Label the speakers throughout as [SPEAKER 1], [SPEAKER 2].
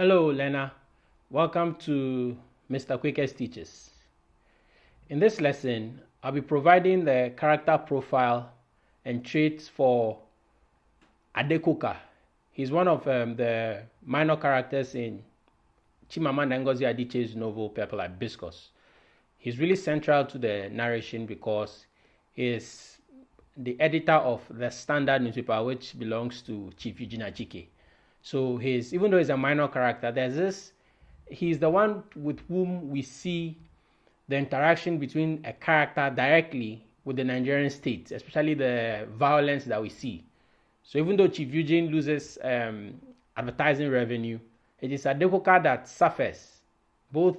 [SPEAKER 1] Hello, Lena. Welcome to Mr. Quaker's Teaches. In this lesson, I'll be providing the character profile and traits for Adeoka. He's one of the minor characters in Chimamanda Ngozi Adichie's novel Purple Hibiscus. He's really central to the narration because he's the editor of the Standard newspaper, which belongs to Chief Eugene Achike. So even though he's a minor character, he's the one with whom we see the interaction between a character directly with the Nigerian state, especially the violence that we see. So even though Chief Eugene loses advertising revenue, it is Adeoka that suffers both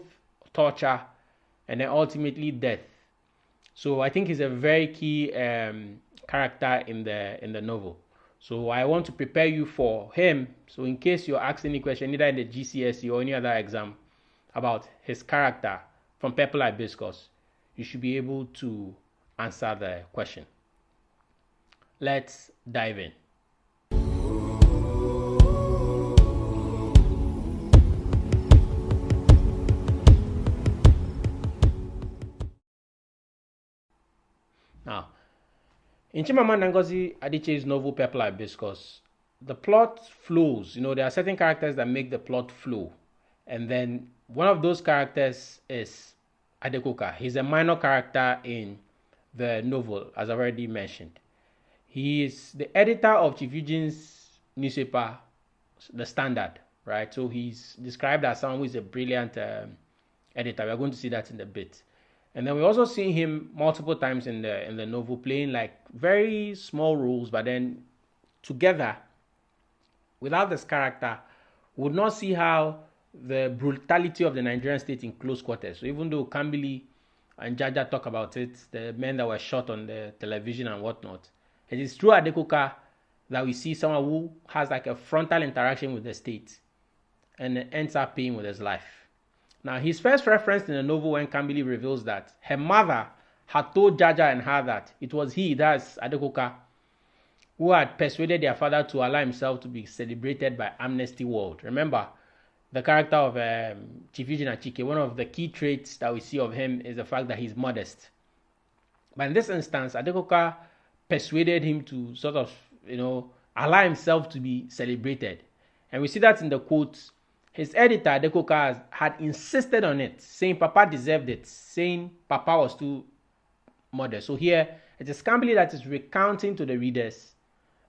[SPEAKER 1] torture and then ultimately death. So I think he's a very key character in the novel. So I want to prepare you for him. So in case you're asked any question, either in the GCSE or any other exam about his character from Purple Hibiscus, you should be able to answer the question. Let's dive in. Now, in Chimamanda Ngozi Adichie's novel Purple Hibiscus, the plot flows. There are certain characters that make the plot flow. And then one of those characters is Adeoka. He's a minor character in the novel, as I've already mentioned. He is the editor of Chief Eugene's newspaper, The Standard, right? So he's described as someone who is a brilliant editor. We're going to see that in a bit. And then we also see him multiple times in the novel playing like very small roles, but then together, without this character, we would not see how the brutality of the Nigerian state in close quarters. So even though Kambili and Jaja talk about it, the men that were shot on the television and whatnot, it is through Adeoka that we see someone who has like a frontal interaction with the state and ends up paying with his life. Now, he's first referenced in the novel when Kambili reveals that her mother had told Jaja and her that it was he, that's Adeoka, who had persuaded their father to allow himself to be celebrated by Amnesty World. Remember, the character of Chief Eugene Achike, one of the key traits that we see of him is the fact that he's modest. But in this instance, Adeoka persuaded him to sort of, allow himself to be celebrated. And we see that in the quotes. His editor, Adeoka, had insisted on it, saying Papa deserved it, saying Papa was too modest. So here, it is Kambili that is recounting to the readers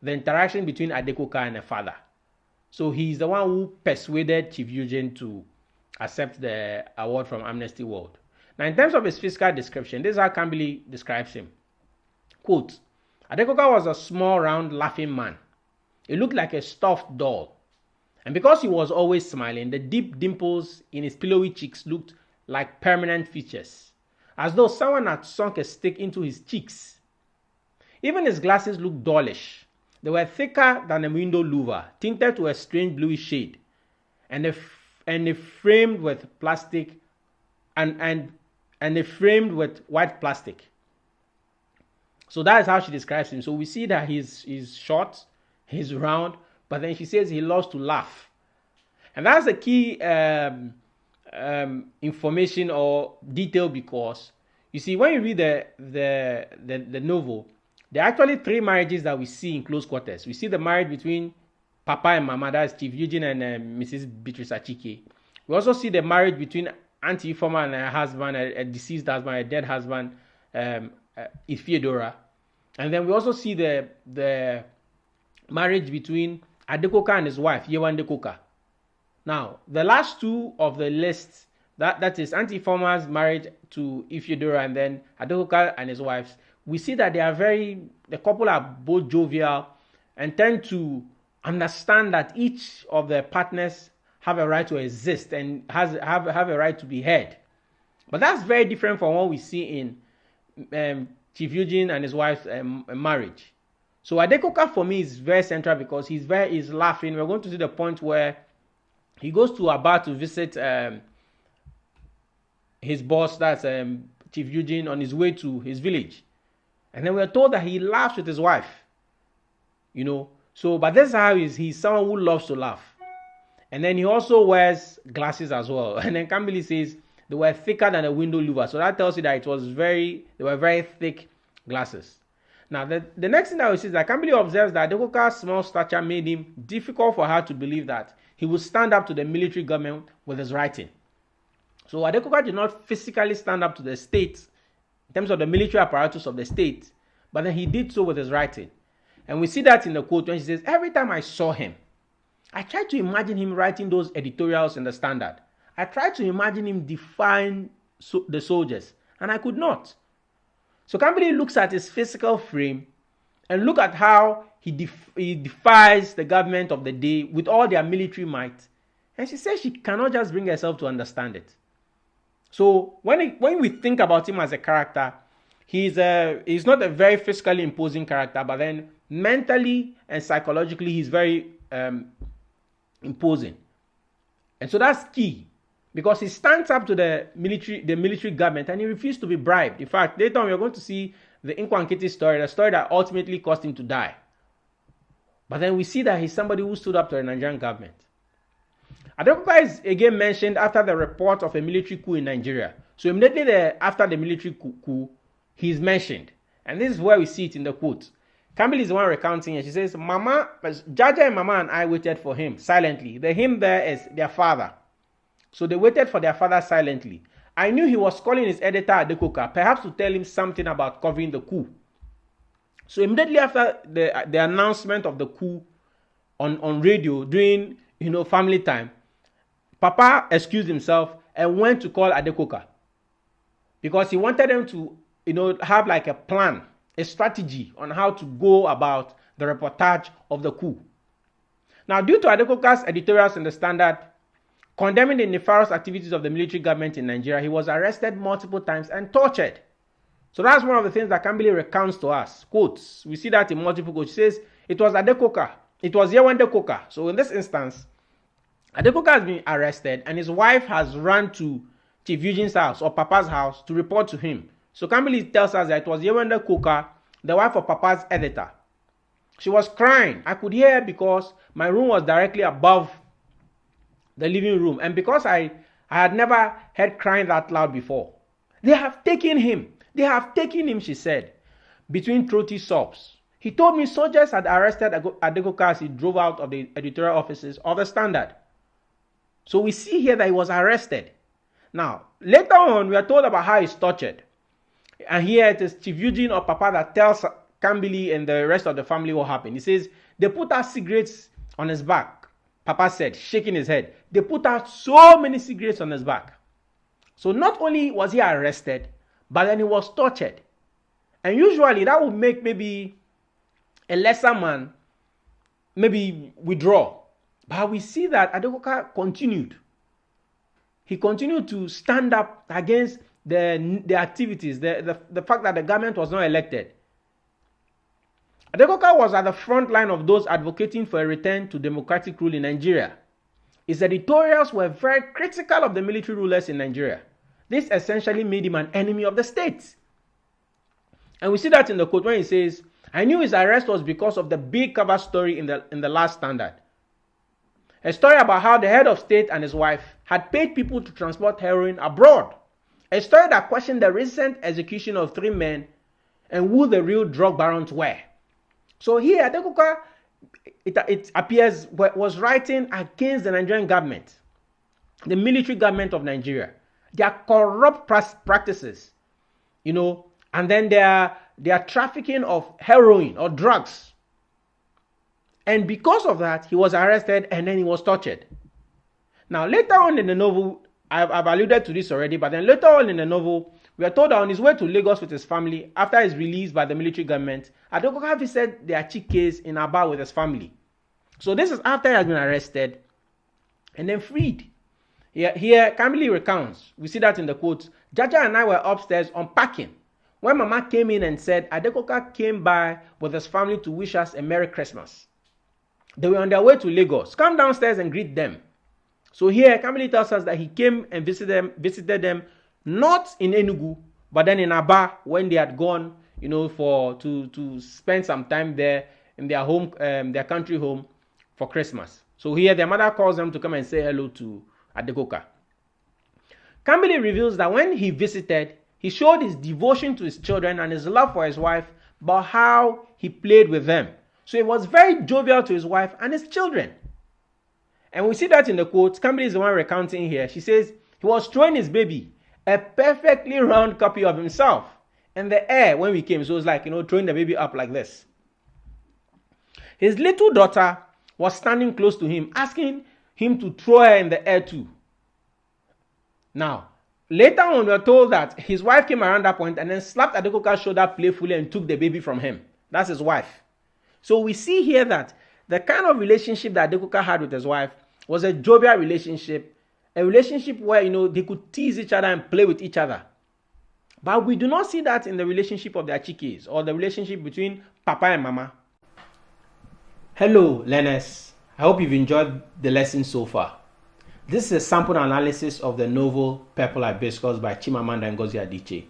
[SPEAKER 1] the interaction between Adeoka and her father. So he's the one who persuaded Chief Eugene to accept the award from Amnesty World. Now, in terms of his physical description, this is how Kambili describes him. Quote, Adeoka was a small, round, laughing man. He looked like a stuffed doll. And because he was always smiling, the deep dimples in his pillowy cheeks looked like permanent features, as though someone had sunk a stick into his cheeks. Even his glasses looked dullish. They were thicker than a window louver, tinted to a strange bluish shade, and they framed with plastic, and they framed with white plastic. So that is how she describes him. So we see that he's short, he's round, but then she says he loves to laugh. And that's a key information or detail, because you see, when you read the novel, there are actually three marriages that we see in close quarters. We see the marriage between Papa and Mama, that's Chief Eugene and Mrs. Beatrice Achike. We also see the marriage between Auntie Ifeoma and her husband, a deceased husband, a dead husband, Ifeodora. And then we also see the marriage between Adeoka and his wife, Yewande Coker. Now, the last two of the list, that is Auntie Ifeoma's marriage to Ifeodora and then Adeoka and his wives, we see that the couple are both jovial and tend to understand that each of the partners have a right to exist and have a right to be heard. But that's very different from what we see in Chief Eugene and his wife's marriage. So Adeoka for me is very central because he's laughing. We're going to see the point where he goes to Aba to visit his boss, that's Chief Eugene, on his way to his village. And then we're told that he laughs with his wife. So, but that's how he's someone who loves to laugh. And then he also wears glasses as well. And then Kambili says they were thicker than a window louver. So that tells you that they were very thick glasses. Now, the next thing that we see is that Kambili observes that Adeoka's small stature made him difficult for her to believe that he would stand up to the military government with his writing. So Adeoka did not physically stand up to the state in terms of the military apparatus of the state, but then he did so with his writing. And we see that in the quote when she says, every time I saw him, I tried to imagine him writing those editorials in the Standard. I tried to imagine him defying the soldiers, and I could not. So Kambili looks at his physical frame and look at how he defies the government of the day with all their military might. And she says she cannot just bring herself to understand it. So when we think about him as a character, he's not a very physically imposing character, but then mentally and psychologically he's very imposing. And so that's key, because he stands up to the military government and he refused to be bribed. In fact, later on we are going to see the Nkwankiti story, the story that ultimately caused him to die. But then we see that he's somebody who stood up to the Nigerian government. Adeoka is again mentioned after the report of a military coup in Nigeria. So immediately after the military coup, he's mentioned. And this is where we see it in the quote. Kambili is the one recounting it. She says, Jaja and Mama and I waited for him silently. The him there is their father. So they waited for their father silently. I knew he was calling his editor Adeoka, perhaps to tell him something about covering the coup. So immediately after the announcement of the coup on radio during family time, Papa excused himself and went to call Adeoka because he wanted them to have like a plan, a strategy on how to go about the reportage of the coup. Now, due to Adeoka's editorials in the Standard condemning the nefarious activities of the military government in Nigeria, he was arrested multiple times and tortured. So that's one of the things that Kambili recounts to us. Quotes. We see that in multiple quotes. She says, it was Adeoka. It was Yewande Coker. So in this instance, Adeoka has been arrested and his wife has run to Chief Eugene's house or Papa's house to report to him. So Kambili tells us that it was Yewande Coker, the wife of Papa's editor. She was crying. I could hear her because my room was directly above the living room. And because I had never heard crying that loud before. They have taken him. They have taken him, she said, between throaty sobs. He told me soldiers had arrested Adeoka as he drove out of the editorial offices of the Standard. So we see here that he was arrested. Now, later on, we are told about how he's tortured. And here it is Chief Eugene or Papa that tells Kambili and the rest of the family what happened. He says, they put out cigarettes on his back. Papa said, shaking his head. They put out so many cigarettes on his back. So not only was he arrested, but then he was tortured. And usually that would make maybe a lesser man maybe withdraw. But we see that Adeoka continued. He continued to stand up against the activities, the fact that the government was not elected. Adeoka was at the front line of those advocating for a return to democratic rule in Nigeria. His editorials were very critical of the military rulers in Nigeria. This essentially made him an enemy of the state. And we see that in the quote when he says, I knew his arrest was because of the big cover story in the last Standard. A story about how the head of state and his wife had paid people to transport heroin abroad. A story that questioned the recent execution of 3 men and who the real drug barons were. So here, Adeoka, it appears, was writing against the Nigerian government, the military government of Nigeria, their corrupt practices, and then their trafficking of heroin or drugs. And because of that, he was arrested and then he was tortured. Now, later on in the novel, I've alluded to this already, but then later on in the novel, we are told that on his way to Lagos with his family, after his release by the military government, Adeoka visited the Achi case in Aba with his family. So this is after he has been arrested and then freed. Here Kambili recounts, we see that in the quotes, Jaja and I were upstairs unpacking when Mama came in and said Adeoka came by with his family to wish us a Merry Christmas. They were on their way to Lagos. Come downstairs and greet them. So here Kambili tells us that he came and visited them not in Enugu, but then in Aba when they had gone, to spend some time there in their home, their country home for Christmas. So here their mother calls them to come and say hello to Adeoka. Kambili reveals that when he visited, he showed his devotion to his children and his love for his wife, but how he played with them. So he was very jovial to his wife and his children. And we see that in the quote. Kambili is the one recounting here. She says he was throwing his baby, a perfectly round copy of himself, in the air when we came. So it was like, throwing the baby up like this. His little daughter was standing close to him, asking him to throw her in the air too. Now, later on, we are told that his wife came around that point and then slapped Adeoka's shoulder playfully and took the baby from him. That's his wife. So we see here that the kind of relationship that Adeoka had with his wife was a jovial relationship, a relationship where, they could tease each other and play with each other. But we do not see that in the relationship of the Adichies or the relationship between Papa and Mama. Hello, learners. I hope you've enjoyed the lesson so far. This is a sample analysis of the novel Purple Hibiscus by Chimamanda Ngozi Adichie.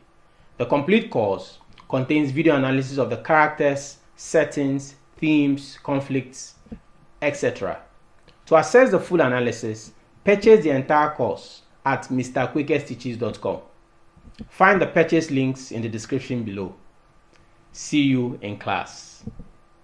[SPEAKER 1] The complete course contains video analysis of the characters, settings, themes, conflicts, etc. To access the full analysis, purchase the entire course at mrquakersteaches.com. Find the purchase links in the description below. See you in class.